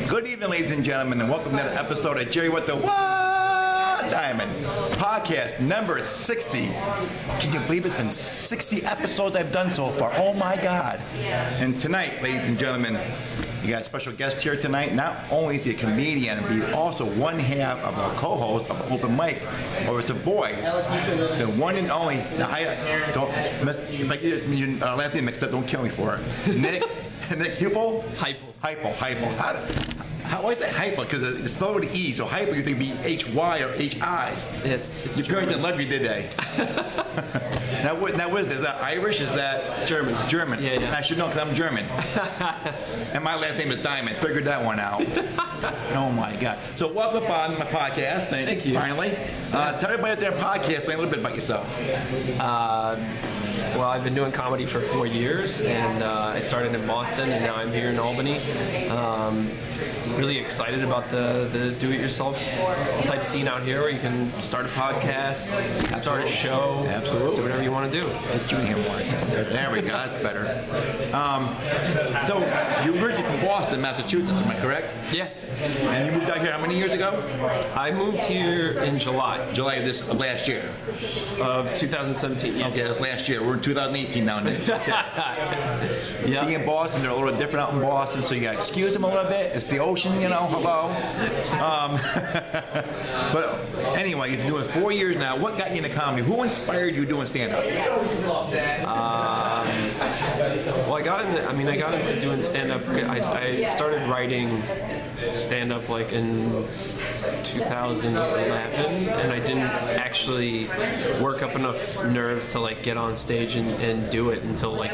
Good evening, ladies and gentlemen, and welcome to another episode of Jerry What the What Dymond podcast number 60. Can you believe it's been 60 episodes I've done so far? Oh my God! And tonight, ladies and gentlemen, you got a special guest here tonight. Not only is he a comedian, but he's also one half of a co-host of Open Mic over Sovoy. The one and only. Now, like your last name mixed up. Don't kill me for it. Nick Hepel. Hepel. How is that Hepel? Because it's spelled with an E, so Hepel you think be H-Y or H-I. It's your parents didn't love you, did they? Now what is this? Is that Irish? Is that? It's German. German. Yeah. I should know because I'm German. And my last name is Dymond. Figured that one out. Oh my God. So welcome on my podcast. Thank you. Finally. Tell everybody out there podcast, a little bit about yourself. Well, I've been doing comedy for 4 years, and I started in Boston, and now I'm here in Albany. Really excited about the do-it-yourself type scene out here, where you can start a podcast, start a show, Absolutely. Do whatever you want to do. Get you in here more. There we go. That's better. So you're originally from Boston, Massachusetts, am I correct? Yeah. And you moved out here how many years ago? I moved here in July of last year. of 2017. Yes. Okay, that's last year. We're in 2018 now. Yeah. See, in Boston, they're a little different out in Boston, so you got to excuse them a little bit. It's the ocean, you know. Hello. But anyway, you've been doing 4 years now. What got you into comedy? Who inspired you doing stand-up? Well, I got into doing stand-up. I started writing stand-up like in 2011, and I didn't actually work up enough nerve to like get on stage and do it until like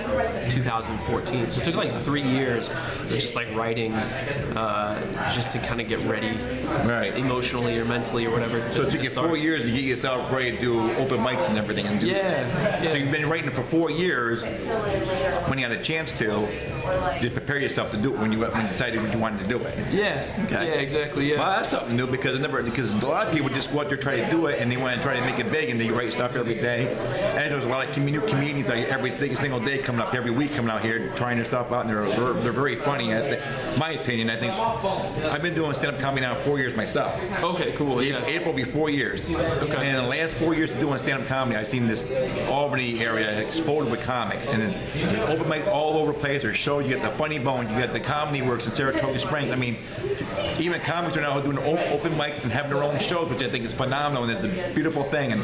2014. So it took like 3 years of just like writing, just to kind of get ready, Right. Emotionally or mentally or whatever. So it took you 4 years to get yourself ready to do open mics and everything. And Yeah. So you've been writing it for 4 years. When you had a chance to, just prepare yourself to do it when you decided when you wanted to do it. Yeah. Okay. Yeah. Exactly. Yeah. Well, that's something new because a lot of people just go out there trying to do it and they want to try to make it big and they write stuff every day. And there's a lot of new comedians like every single day coming up, every week coming out here trying their stuff out, and they're very funny. My opinion, I think I've been doing stand-up comedy now 4 years myself. Okay. Cool. Yeah. April will be 4 years. Okay. And in the last 4 years of doing stand-up comedy, I've seen this Albany area exploded with comics. And then open mic all over the place. There's shows, you get the Funny Bones, you get the Comedy Works in Saratoga Springs. I mean, even comics are now doing open mics and having their own shows, which I think is phenomenal and it's a beautiful thing. And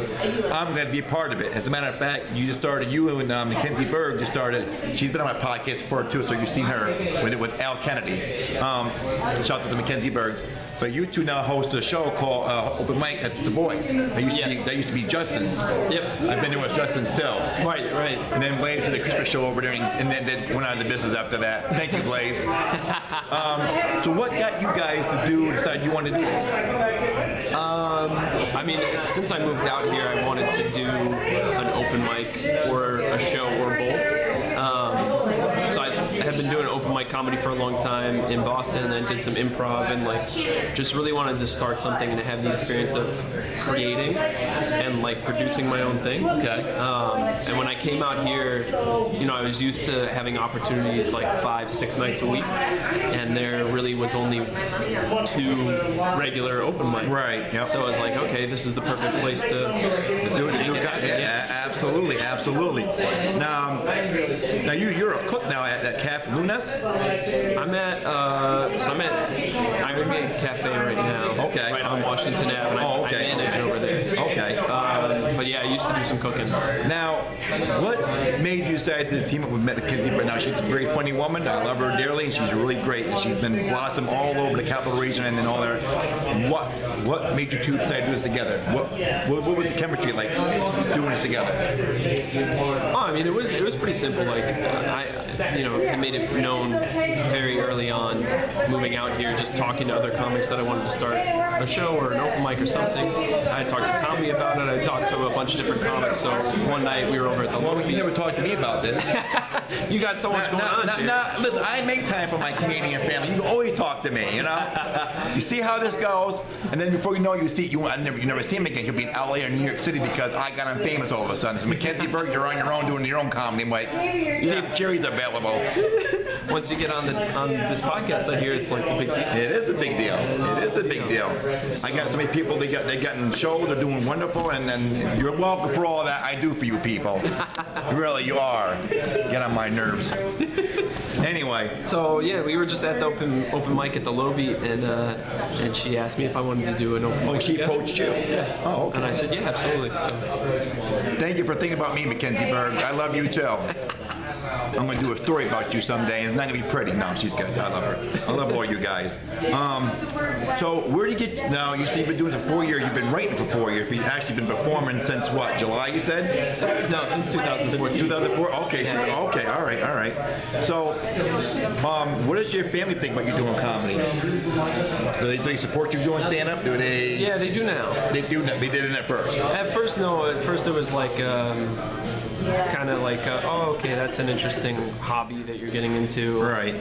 I'm glad to be a part of it. As a matter of fact, you and Makenzi Berg just started. She's been on my podcast before too, so you've seen her with Al Kennedy. Shout out to Makenzi Berg. But you two now host a show called Open Mic at Sovoy. That used to be Justin's. Yep. I've been there with Justin still. Right. And then Blaze did the Christmas show over there, and then they went out of the business after that. Thank you, Blaze. So what got you guys to decide you wanted to do this? I mean, since I moved out here, I wanted to do an open mic or a show or both. So I had been doing open mic comedy for a long time in Boston, and then did some improv, and like just really wanted to start something and have the experience of creating and like producing my own thing. Okay. And when I came out here, I was used to having opportunities like 5-6 nights a week, and there really was only 2 regular open mics. Right. Yep. So I was like, okay, this is the perfect place to do it. Absolutely. Now you're a cook now at Cafe Lunas. I'm at Iron Gate Cafe right now. Okay. Right on Washington Ave. I manage over there. Okay. But yeah, I used to do some cooking. Now, what made you decide to team up with Makenzi Berg? Now, she's a very funny woman. I love her dearly, and she's really great. And she's been blossomed all over the capital region and all there. What made you two decide to do this together? What was the chemistry like doing this together? Oh, I mean, it was pretty simple. Like, I made it known very early on, moving out here, just talking to other comics that I wanted to start a show or an open mic or something. I talked to Tommy about it. I talked to a bunch of different comics. So one night we were over at the Well, Lobe. you never talked to me about this. You got so much going on, Jerry. Listen, I make time for my Canadian family. You can always talk to me, you know? You see how this goes, and then before you know it, you never see him again. He'll be in LA or New York City because I got him famous all of a sudden. So Makenzi Berg, you're on your own doing your own comedy. I'm like, see if Jerry's available. Once you get on this podcast, I hear it's like the big deal. It is a big deal. It is a big deal. I got so many people. They're getting shows. They're doing wonderful, and you're welcome for all that I do for you people. Really, you are. Get on my nerves. Anyway. So yeah, we were just at the open mic at the Lobe, and she asked me if I wanted to do an open mic. Oh, she approached you. Yeah. Oh, okay. And I said, yeah, absolutely. So. Thank you for thinking about me, Makenzi Berg. I love you too. I'm going to do a story about you someday, and it's not going to be pretty. No, she's good. I love her. I love all you guys. So where do you get, now you see you've been doing it for 4 years. You've been writing for 4 years, but you've actually been performing since what, July you said? No, since 2014. 2004? Okay, so, okay, all right. So, what does your family think about you doing comedy? Do they support you doing stand-up? Do they? Yeah, they do now. They do now. They did it at first. At first, no. At first, it was like kind of like, oh, okay, that's an interesting hobby that you're getting into. Right.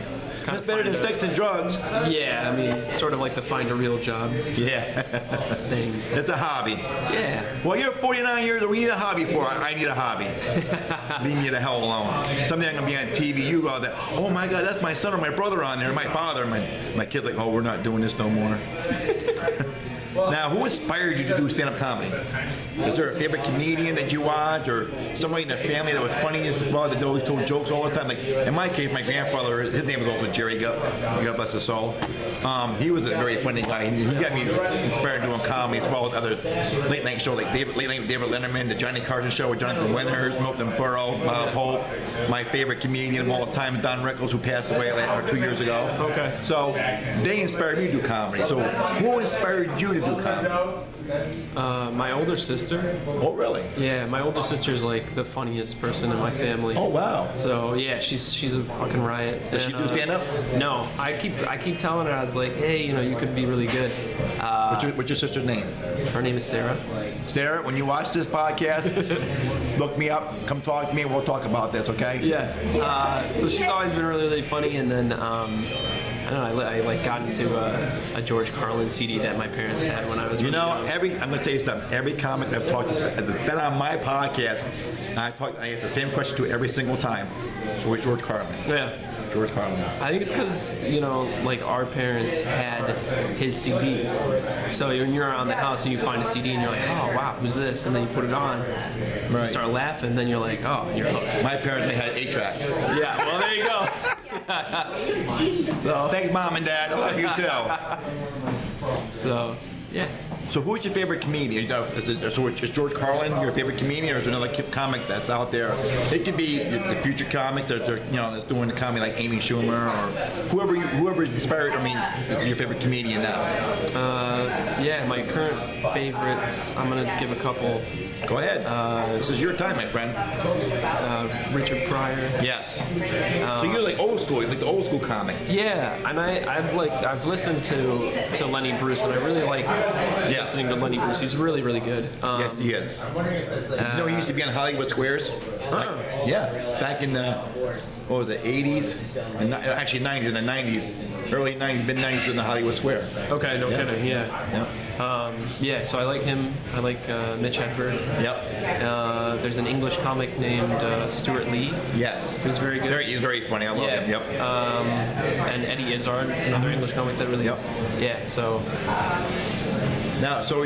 That's better than sex and drugs. Yeah, I mean, sort of like the find a real job Yeah. thing. It's a hobby. Yeah. Well, you're 49 years old. We need a hobby for it. I need a hobby. Leave me the hell alone. Someday I'm going to be on TV. You go there. Oh, my God, that's my son or my brother on there. My father. My kid like, oh, we're not doing this no more. Now, who inspired you to do stand-up comedy? Is there a favorite comedian that you watch, or somebody in the family that was funny as well, that always told jokes all the time? Like in my case, my grandfather, his name was also Jerry. God bless his soul. He was a very funny guy. He got me inspired doing comedy as well as other late-night shows like Late Night with David Letterman, the Johnny Carson Show with Jonathan Winters, Milton Berle, Bob Hope. My favorite comedian of all time, Don Rickles, who passed away 2 years ago. Okay. So they inspired me to do comedy. So who inspired you to do comedy? My older sister. Oh, really? Yeah, my older sister is like the funniest person in my family. Oh, wow. So yeah, she's a fucking riot. Does she do stand-up? No, I keep telling her, I was like, hey, you could be really good. What's your sister's name? Her name is Sarah. Sarah, when you watch this podcast, look me up, come talk to me, and we'll talk about this, okay? Yeah. So she's always been really, really funny, and then I don't know. I like got into a George Carlin CD that my parents had when I was. You know, I'm gonna tell you something. Every comic I've talked to, that's been on my podcast, I ask the same question to every single time. So it's George Carlin. Yeah. George Carlin. I think it's because, like our parents had his CDs. So when you're around the house and you find a CD and you're like, oh, wow, who's this? And then you put it on, you start laughing, and then you're like, oh, you're hooked. My parents, they had 8-tracks. Yeah, well, there you go. So, Thanks, Mom and Dad. I love you too. So, yeah. So who's your favorite comedian? Is George Carlin your favorite comedian, or is there another comic that's out there? It could be the future comics that's doing the comedy like Amy Schumer or whoever inspired. I mean, your favorite comedian now. Yeah, my current favorites. I'm gonna give a couple. Go ahead. This is your time, my friend. Richard Pryor. Yes. So you're like old school. You're like the old school comics. Yeah, and I've listened to Lenny Bruce, and I really like listening to Lenny Bruce. He's really, really good. Yes, he is. He used to be on Hollywood Squares. Back in the 80s, and actually 90s, in the 90s, early 90s, mid 90s in the Hollywood Square. Okay, no kidding. Yeah. So I like him. I like Mitch Hedberg. Yep. There's an English comic named Stuart Lee. Yes. Who's very good. He's very funny. I love him. Yep. And Eddie Izzard, another English comic that really. Yep. Yeah. So. Now, so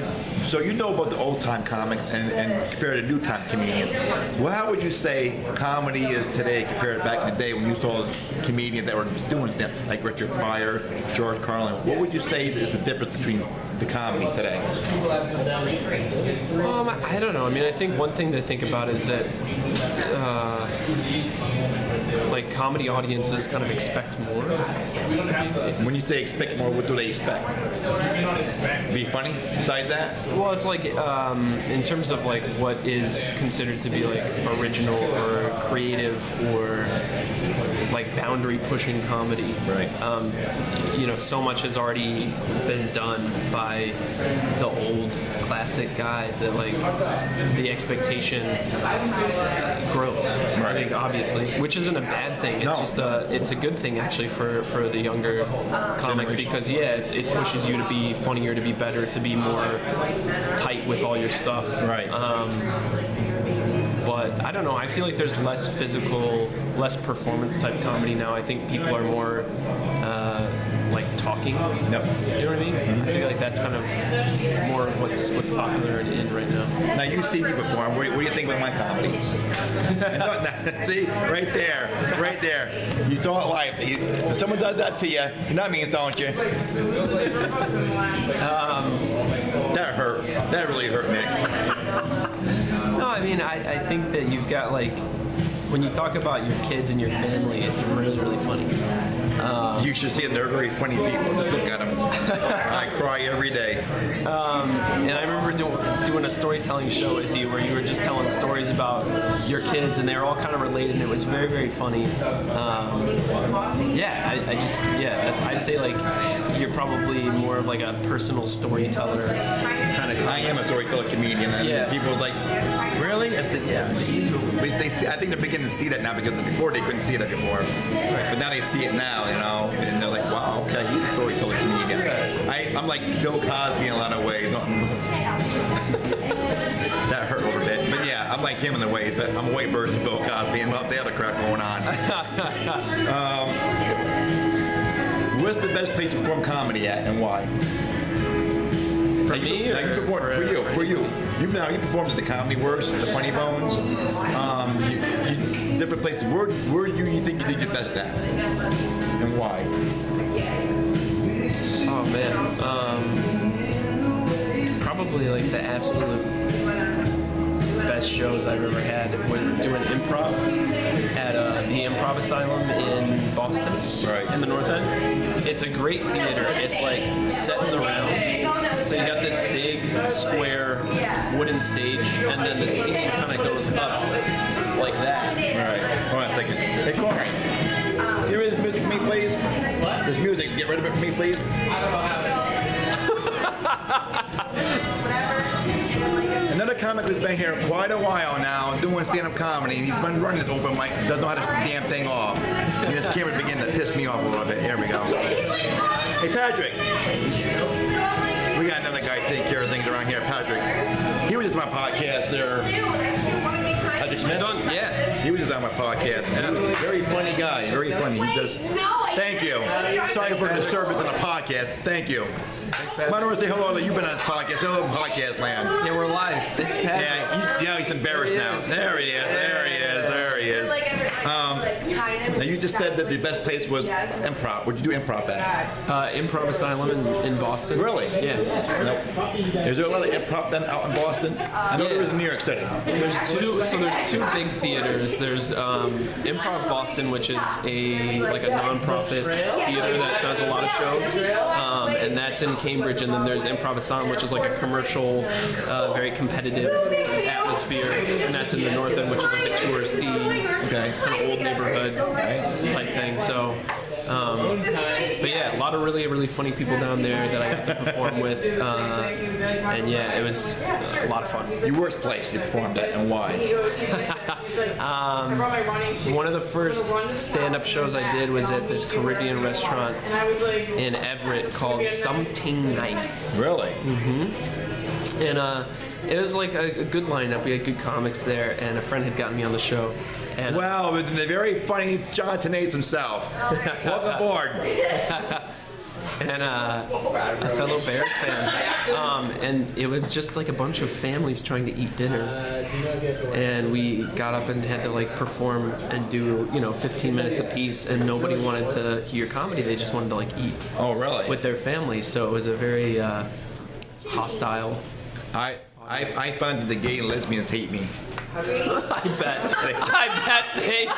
you know about the old-time comics and compared to new-time comedians. Well, how would you say comedy is today compared to back in the day when you saw comedians that were doing stuff like Richard Pryor, George Carlin? What would you say is the difference between the comedy today? I don't know. I mean, I think one thing to think about is that like comedy audiences kind of expect more. When you say expect more, what do they expect? Be funny? Besides that? Well, it's like in terms of like what is considered to be like original or creative or like boundary pushing comedy. Right. You know, so much has already been done by the old classic guys that like the expectation grows. I think obviously, which isn't a bad thing. It's just it's a good thing actually for the younger comics because it pushes you to be funnier, to be better, to be more tight with all your stuff. Right. But I don't know. I feel like there's less physical, less performance type comedy now. I think people are more like talking. Yep. You know what I mean? I feel like that's kind of more of what's popular in right now. Now you see me perform. What do you think about my comedy? See, right there. You saw it live. If someone does that to you, you know what I mean, don't you? That hurt. That really hurt, Nick. No, I mean, I think that you've got like, when you talk about your kids and your family, it's really, really funny. You should see them. They're very funny people. Just look at them. I cry every day. And I remember doing a storytelling show with you where you were just telling stories about your kids, and they were all kind of related, and it was very, very funny. I'd say like you're probably more of like a personal storyteller kind of. I am a storyteller comedian. And people are like, really? I said, yeah. I think they're beginning to see that now because before they couldn't see that before. But now they see it now, you know, and they're like, wow, okay, he's a storyteller comedian. I'm like Bill Cosby in a lot of ways. That hurt a little bit. But yeah, I'm like him in the ways, but I'm a white version of Bill Cosby and the other crap going on. What's the best place to perform comedy at and why? For me, for you. You performed at the Comedy Works, the Funny Bones, different places. Where do you think you did your best at, and why? Oh man, probably like the absolute best shows I've ever had were doing improv at the Improv Asylum in Boston, in the North End. It's a great theater. It's like set in the round. So you got this big square wooden stage, and then the seat kind of goes up like that. All right. Hold on a second. Hey, Corey. Here is music for me, please. There's music. Get rid of it for me, please. I don't know how Another comic who's been here quite a while now, doing stand-up comedy, and he's been running this open mic, doesn't know how to shut the damn thing off. And this camera's beginning to piss me off a little bit. Here we go. Hey, Patrick. We got another guy taking care of things around here, Patrick. He was just on my podcast there. Patrick Smith? Yeah. He was just on my podcast. Yeah. Very funny guy. Very funny. He does. Thank you. Sorry for the disturbance on the podcast. Thank you. Thanks, Pat. I want to say hello to you've been on this podcast. Hello, podcast land. Yeah, we're live. It's Pat. Yeah, he's embarrassed now. There he is. Now you just said that the best place was improv. Where'd you do improv at? Improv Asylum in Boston. Really? Yeah. Nope. Is there a lot of improv done out in Boston? I know there was in New York City. There's two big theaters. There's Improv Boston, which is a non-profit theater that does a lot of shows, and that's in Cambridge. And then there's Improv Asylum, which is like a commercial, very competitive atmosphere, and that's in the North End, which is like a touristy, kind of old neighborhood type thing. So. But yeah, a lot of really, really funny people down there that I got to perform with, and yeah, it was a lot of fun. Your worst place you performed at, and why? One of the first stand-up shows I did was at this Caribbean restaurant in Everett called Something Nice. Really? Mm-hmm. And it was like a good lineup. We had good comics there, and a friend had gotten me on the show. And, wow, the very funny John Tenase himself. Welcome aboard. And a fellow Bears fan. And it was just like a bunch of families trying to eat dinner. And we got up and had to like perform and do, 15 minutes apiece, and nobody wanted to hear comedy. They just wanted to like eat. Oh, really? With their families. So it was a very hostile. I find that the gay and lesbians hate me. I bet they do.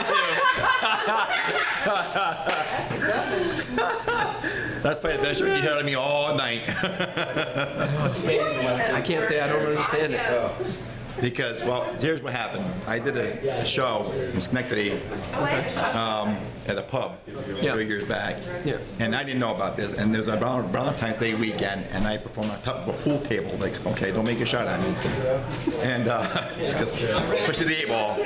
That's probably the best you hear out of me all night. I can't say I don't understand it. Because, well, here's what happened. I did a show in Schenectady, at a pub a few years back. Yeah. And I didn't know about this. And there was a Valentine's Day weekend, and I performed on top of a pool table. Like, okay, don't make a shot at me. And especially the 8-ball.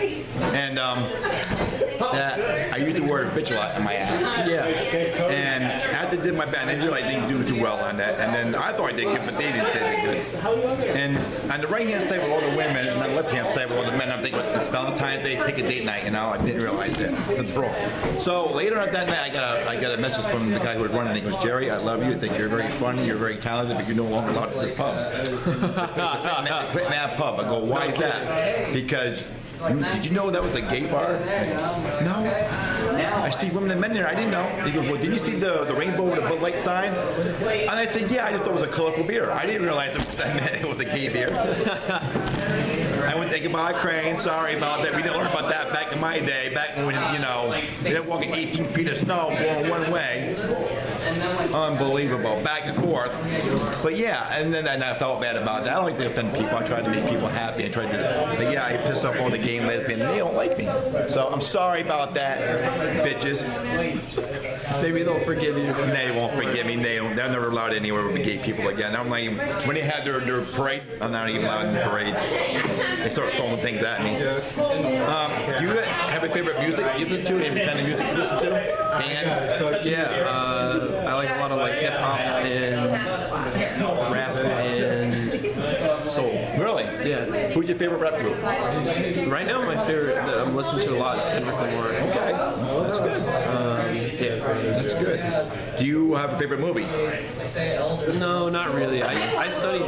And I used the word bitch a lot in my act. Yeah. And after I did my band, I realized I didn't do too well on that. And then I thought I did good, but they didn't say good. And on the right-hand side with all the women, and on the left-hand side with all the men, I'm thinking, it's Valentine's Day, pick a date night, I didn't realize that. It's broke. So later on that night, I got a message from the guy who was running. He goes, Jerry, I love you. I think you're very funny. You're very talented, but you're no longer allowed at this pub. Quit that pub. I go, why is that? Because did you know that was a gay bar? No. I see women and men there. I didn't know. He goes, well, did you see the rainbow with the Bud Light sign? And I said, yeah. I just thought it was a colorful beer. I didn't realize it was a gay beer. I went thinking about Crane. Sorry about that. We didn't learn about that back in my day. Back when, we didn't walk in 18 feet of snow going one way. Unbelievable. Back and forth. But yeah, and then I felt bad about that. I don't like to offend people. I try to make people happy. I try to, but yeah, I pissed off all the gay lesbians. They don't like me. So I'm sorry about that, bitches. Maybe they'll forgive you. They won't forgive me. They're never allowed anywhere with gay people again. I'm like, when they had their parade, I'm not even allowed in the parades. They start throwing things at me. Do you have a favorite music you listen to? Any kind of music you listen to? And Yeah, I like a lot of like hip hop and rap and soul. Really? Yeah. Who's your favorite rap group? Right now, my favorite that I'm listening to a lot is Kendrick Lamar. Okay, well, that's good. Yeah. That's good. Do you have a favorite movie? No, not really. I studied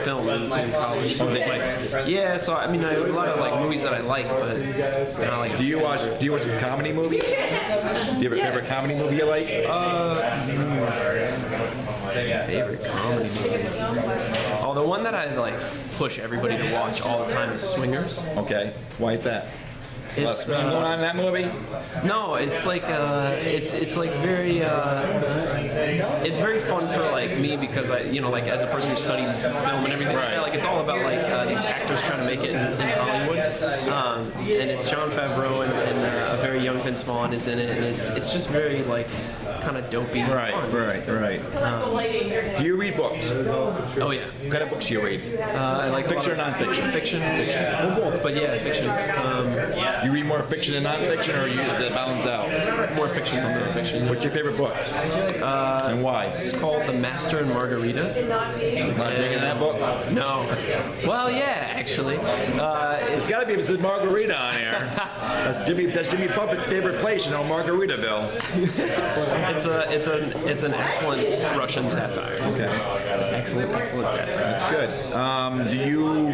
film in college. So it's like, yeah, so I mean, I have a lot of like movies that I like, but not like. Do you watch some comedy movies? Do you have a favorite comedy movie you like? Favorite comedy movie? Oh, the one that I like push everybody to watch all the time is Swingers. Okay, why is that? It's going on in that movie? No, it's like it's like very it's very fun for like me because I like as a person who studied film and everything, right. Like it's all about like these actors trying to make it in Hollywood, and it's Jon Favreau and a very young Vince Vaughn is in it, and it's just very like kind of dopey. Right, fun. right. Do you read books? Oh yeah. What kind of books do you read? I like Fiction or nonfiction? Fiction. Well, both, but yeah, fiction. You read more fiction than nonfiction, or you balance out? More fiction than nonfiction. What's your favorite book? And why? It's called The Master and Margarita. Not digging that book? No. Well, yeah, actually. It's got to be if it says Margarita on here. That's Jimmy Buffett's favorite place, Margaritaville. It's an excellent Russian satire. Okay. It's an excellent satire. That's good. Do you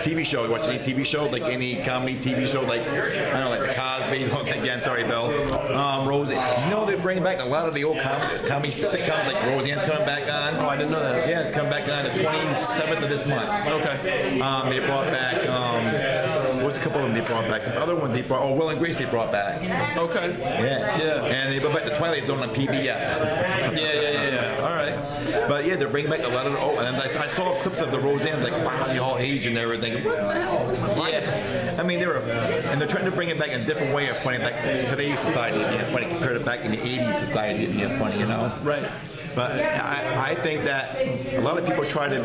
TV show? Watch any TV show? Like any comedy TV show? Like I don't know, like the Cosby. Again, sorry, Bill. Roseanne. You know they're bringing back a lot of the old comedy sitcoms. Like Roseanne's coming back on. Oh, I didn't know that. Yeah, it's coming back on the 27th of this month. Okay. They brought back. What's a couple of them they brought back? The other one they brought. Oh, Will and Grace they brought back. Okay. Yeah. And they brought back the Twilight Zone on PBS. Yeah. All right. But yeah, they're bringing back a lot of the old. And I saw clips of the Roseanne, like wow, they all aged and everything. What the hell? Yeah. I mean, they're trying to bring it back in a different way of funny, like today's society being funny compared to back in the 80s society being funny, Right. But I think that a lot of people try to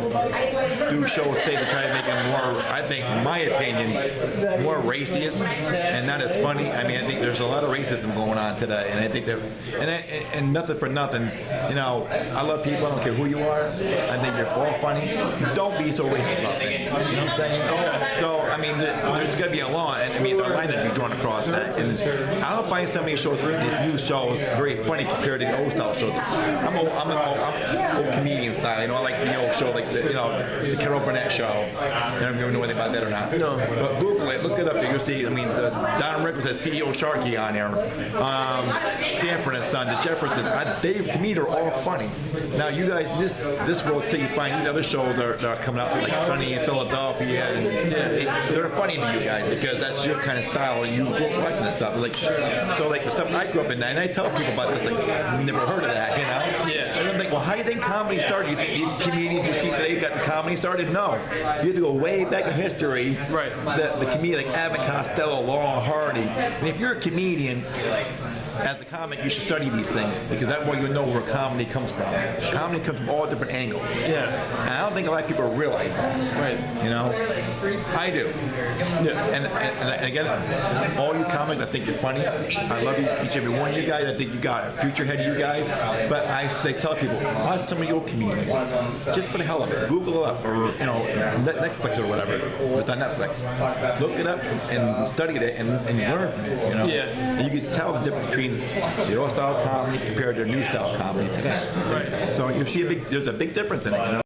do shows today to try to make them more, I think, in my opinion, more racist and not as funny. I mean, I think there's a lot of racism going on today, and I think that, and nothing for nothing, I love people, I don't care who you are, I think you're all funny. Don't be so racist about it. You know what I'm saying? So, I mean, there's got to be a law, and I mean, a line that be drawn across that. And I don't find some of these shows, these new shows, very funny compared to the old style shows. I'm old comedian style, I like the old show, like the Carol Burnett show. I don't even know anything about that or not. No. But Google it, look it up, you'll see, the Don Rickles had CEO Sharkey on there. Sanford and Son, the Jeffersons, to me, they're all funny. Now, you guys, this world, till you find these other shows that are coming out, like Sunny in Philadelphia, and they're funny to you guys because that's your kind of style, and you grew up watching that stuff. So the stuff I grew up in, and I tell people about this, like, never heard of that, Yeah. And I'm like, well, how do you think comedy started? You think these comedians you see today got the comedy started? No. You have to go way back in history. Right. The comedian like Abbott Costello, Laurel Hardy. And if you're a comedian, as a comic, you should study these things because that way you know where comedy comes from. Comedy comes from all different angles. Yeah. And I don't think a lot of people realize that. Right. You know, I do. Yeah. And again, all you comics, I think you're funny. I love you, each and every one of you guys. I think you got a future ahead of you guys. But they tell people, watch some of your comedians, just for the hell of it. Google it up, or Netflix or whatever. It's on Netflix. Look it up and study it and learn from it. You know. Yeah. And you can tell the difference between the old style comedy compared to new style comedy today. Right. So you see there's a big difference in it. You know?